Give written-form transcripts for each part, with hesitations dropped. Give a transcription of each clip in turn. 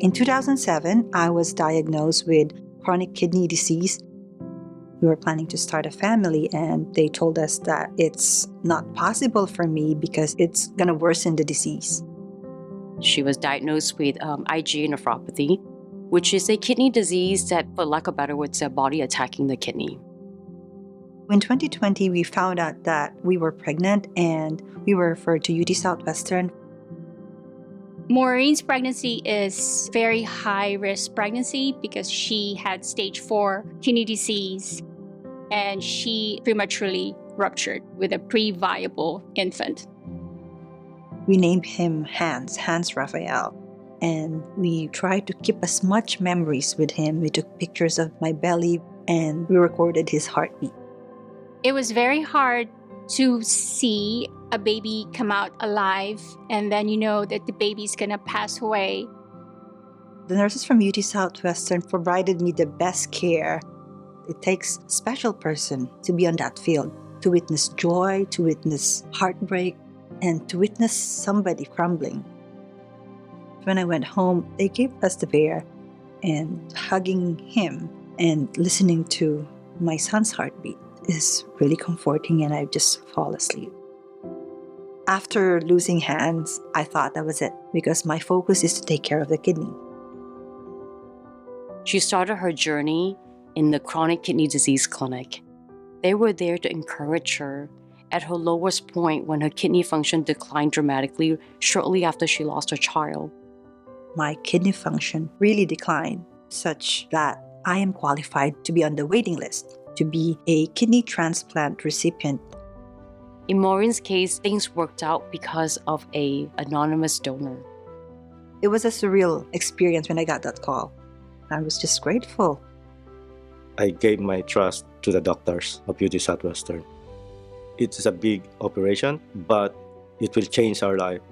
In 2007, I was diagnosed with chronic kidney disease. We were planning to start a family, and they told us that it's not possible for me because it's going to worsen the disease. She was diagnosed with IgA nephropathy, which is a kidney disease that, for lack of better words, a body attacking the kidney. In 2020, we found out that we were pregnant, and we were referred to UT Southwestern. Maureen's pregnancy is very high-risk pregnancy because she had stage 4 kidney disease, and she prematurely ruptured with a pre-viable infant. We named him Hans Raphael, and we tried to keep as much memories with him. We took pictures of my belly, and we recorded his heartbeat. It was very hard to see a baby come out alive, and then you know that the baby's gonna pass away. The nurses from UT Southwestern provided me the best care. It takes a special person to be on that field, to witness joy, to witness heartbreak, and to witness somebody crumbling. When I went home, they gave us the bear, and hugging him and listening to my son's heartbeat is really comforting, and I just fall asleep. After losing Hans, I thought that was it because my focus is to take care of the kidney. She started her journey in the chronic kidney disease clinic. They were there to encourage her at her lowest point when her kidney function declined dramatically shortly after she lost her child. My kidney function really declined, such that I am qualified to be on the waiting list to be a kidney transplant recipient. In Maureen's case, things worked out because of an anonymous donor. It was a surreal experience when I got that call. I was just grateful. I gave my trust to the doctors of UT Southwestern. It is a big operation, but it will change our life.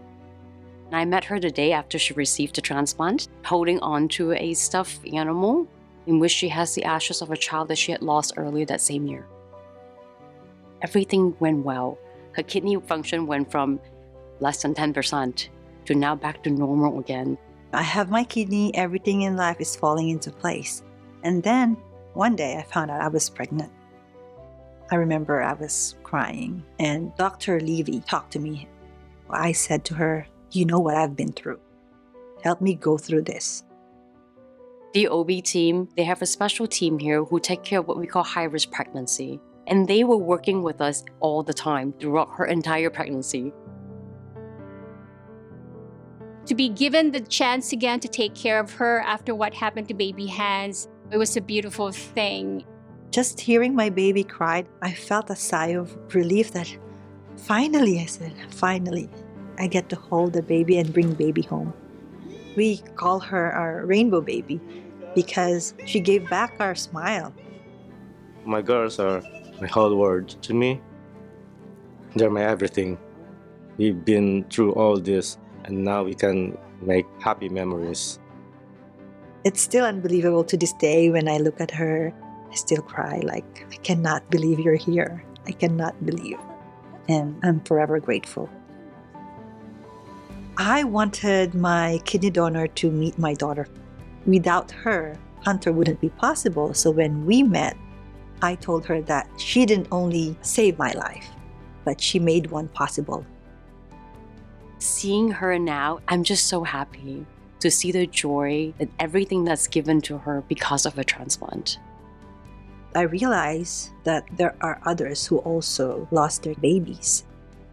I met her the day after she received the transplant, holding on to a stuffed animal in which she has the ashes of a child that she had lost earlier that same year. Everything went well. Her kidney function went from less than 10% to now back to normal again. I have my kidney, everything in life is falling into place. And then one day I found out I was pregnant. I remember I was crying, and Dr. Levy talked to me. I said to her, "You know what I've been through. Help me go through this." The OB team, they have a special team here who take care of what we call high-risk pregnancy. And they were working with us all the time throughout her entire pregnancy. To be given the chance again to take care of her after what happened to baby Hans, it was a beautiful thing. Just hearing my baby cry, I felt a sigh of relief that finally, I said, finally, I get to hold the baby and bring baby home. We call her our rainbow baby because she gave back our smile. My girls are my whole world to me. They're my everything. We've been through all this, and now we can make happy memories. It's still unbelievable to this day when I look at her. I still cry like, I cannot believe you're here. I cannot believe. And I'm forever grateful. I wanted my kidney donor to meet my daughter. Without her, Hunter wouldn't be possible. So when we met, I told her that she didn't only save my life, but she made one possible. Seeing her now, I'm just so happy to see the joy and everything that's given to her because of a transplant. I realized that there are others who also lost their babies.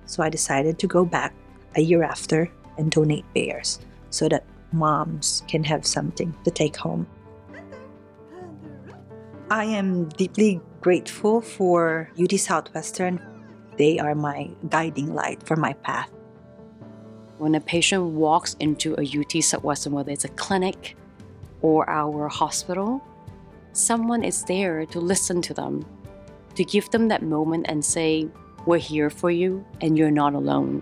So I decided to go back a year after and donate bears so that moms can have something to take home. I am deeply grateful for UT Southwestern. They are my guiding light for my path. When a patient walks into a UT Southwestern, whether it's a clinic or our hospital, someone is there to listen to them, to give them that moment and say, "We're here for you and you're not alone."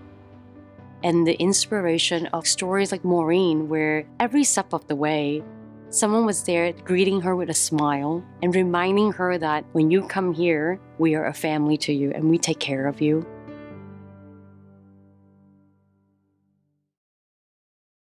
And the inspiration of stories like Maureen, where every step of the way, someone was there greeting her with a smile and reminding her that when you come here, we are a family to you and we take care of you.